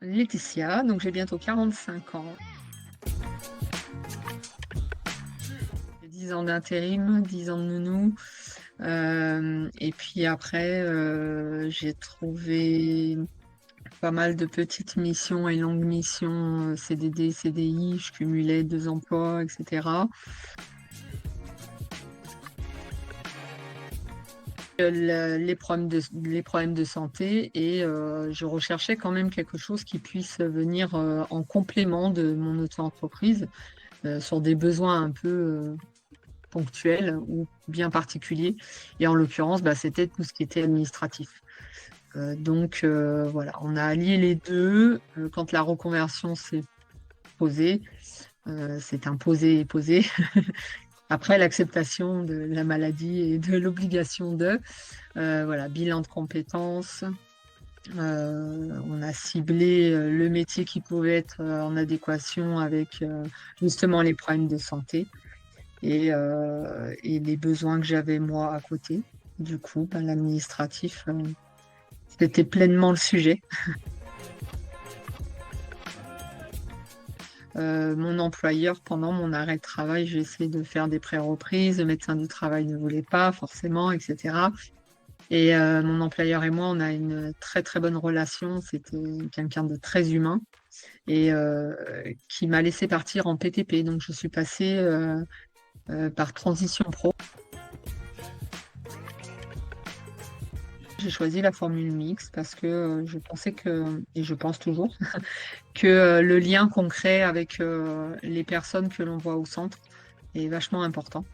Laetitia, donc j'ai bientôt 45 ans. J'ai 10 ans d'intérim, 10 ans de nounou. Et puis après, j'ai trouvé pas mal de petites missions et longues missions, CDD, CDI, je cumulais 2 emplois, etc. Les problèmes de santé et je recherchais quand même quelque chose qui puisse venir en complément de mon auto-entreprise sur des besoins un peu ponctuels ou bien particuliers. Et en l'occurrence, c'était tout ce qui était administratif. Donc voilà, on a allié les deux. Quand la reconversion s'est posée, c'est imposé et posé. Après l'acceptation de la maladie et de l'obligation de, voilà, bilan de compétences. On a ciblé le métier qui pouvait être en adéquation avec justement les problèmes de santé et les besoins que j'avais moi à côté. Du coup, l'administratif, c'était pleinement le sujet. Mon employeur, pendant mon arrêt de travail, j'ai essayé de faire des pré-reprises. Le médecin du travail ne voulait pas forcément, etc. Et mon employeur et moi, on a une très très bonne relation. C'était quelqu'un de très humain et qui m'a laissé partir en PTP. Donc je suis passée par transition pro. J'ai choisi la formule mixte parce que je pensais que, et je pense toujours, que le lien qu'on crée avec les personnes que l'on voit au centre est vachement important.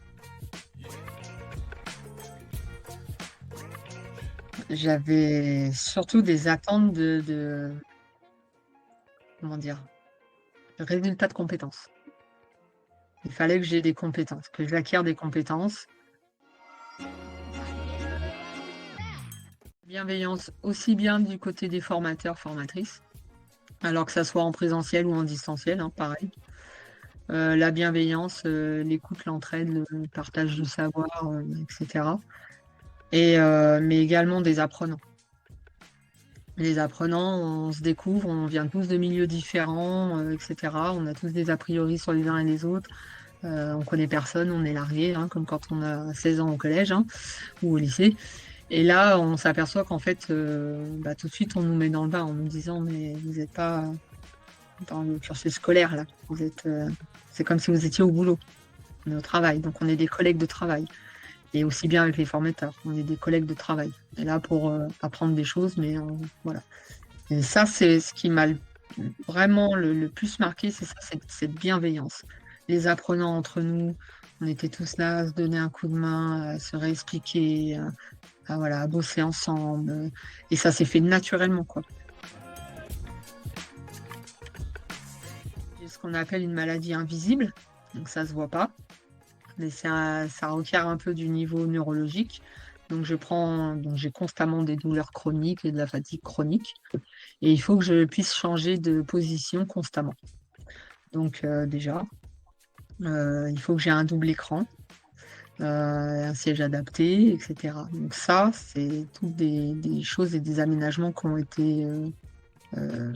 J'avais surtout des attentes comment dire, de résultats de compétences. Il fallait que j'ai des compétences, que j'acquière des compétences. Bienveillance aussi bien du côté des formateurs, formatrices, alors que ça soit en présentiel ou en distanciel, hein, pareil. La bienveillance, l'écoute, l'entraide, le partage du savoir, etc. Mais également des apprenants. Les apprenants, on se découvre, on vient tous de milieux différents, etc. On a tous des a priori sur les uns et les autres. On connaît personne, on est largué, hein, comme quand on a 16 ans au collège, hein, ou au lycée. Et là, on s'aperçoit qu'en fait, tout de suite, on nous met dans le bain en nous disant, mais vous n'êtes pas dans le cursus scolaire, là. C'est comme si vous étiez au boulot, on est au travail. Donc, on est des collègues de travail. Et aussi bien avec les formateurs, on est des collègues de travail. On est là pour apprendre des choses, mais voilà. Et ça, c'est ce qui m'a vraiment le plus marqué, c'est ça, cette bienveillance. Les apprenants entre nous, on était tous là à se donner un coup de main, à se réexpliquer, voilà, à bosser ensemble. Et ça s'est fait naturellement, quoi. J'ai ce qu'on appelle une maladie invisible, donc ça se voit pas, mais ça requiert un peu du niveau neurologique. Donc j'ai constamment des douleurs chroniques et de la fatigue chronique. Et il faut que je puisse changer de position constamment. Donc déjà, il faut que j'ai un double écran, un siège adapté, etc. Donc ça, c'est toutes des choses et des aménagements qui ont été euh,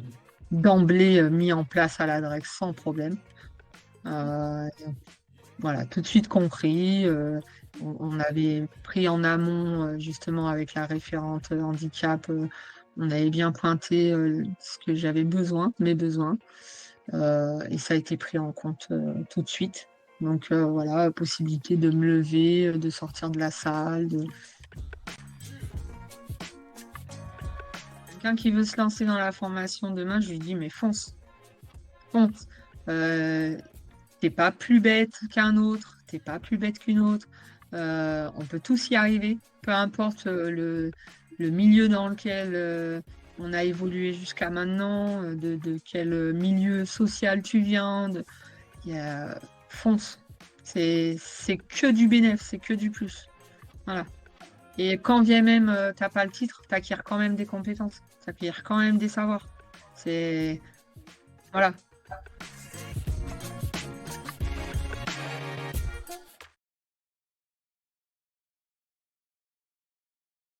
d'emblée mis en place à l'adresse sans problème. Euh, voilà, tout de suite compris. On avait pris en amont, justement, avec la référente handicap, on avait bien pointé ce que j'avais besoin, mes besoins, et ça a été pris en compte tout de suite. Donc voilà, possibilité de me lever, de sortir de la salle. Quelqu'un qui veut se lancer dans la formation demain, je lui dis, mais fonce, fonce. Euh, T'es pas plus bête qu'un autre, t'es pas plus bête qu'une autre. On peut tous y arriver, peu importe le milieu dans lequel on a évolué jusqu'à maintenant, de quel milieu social tu viens. Fonce. C'est que du bénéfice, c'est que du plus. Voilà. Et quand bien même t'as pas le titre, t'acquiers quand même des compétences, t'acquiers quand même des savoirs. C'est voilà.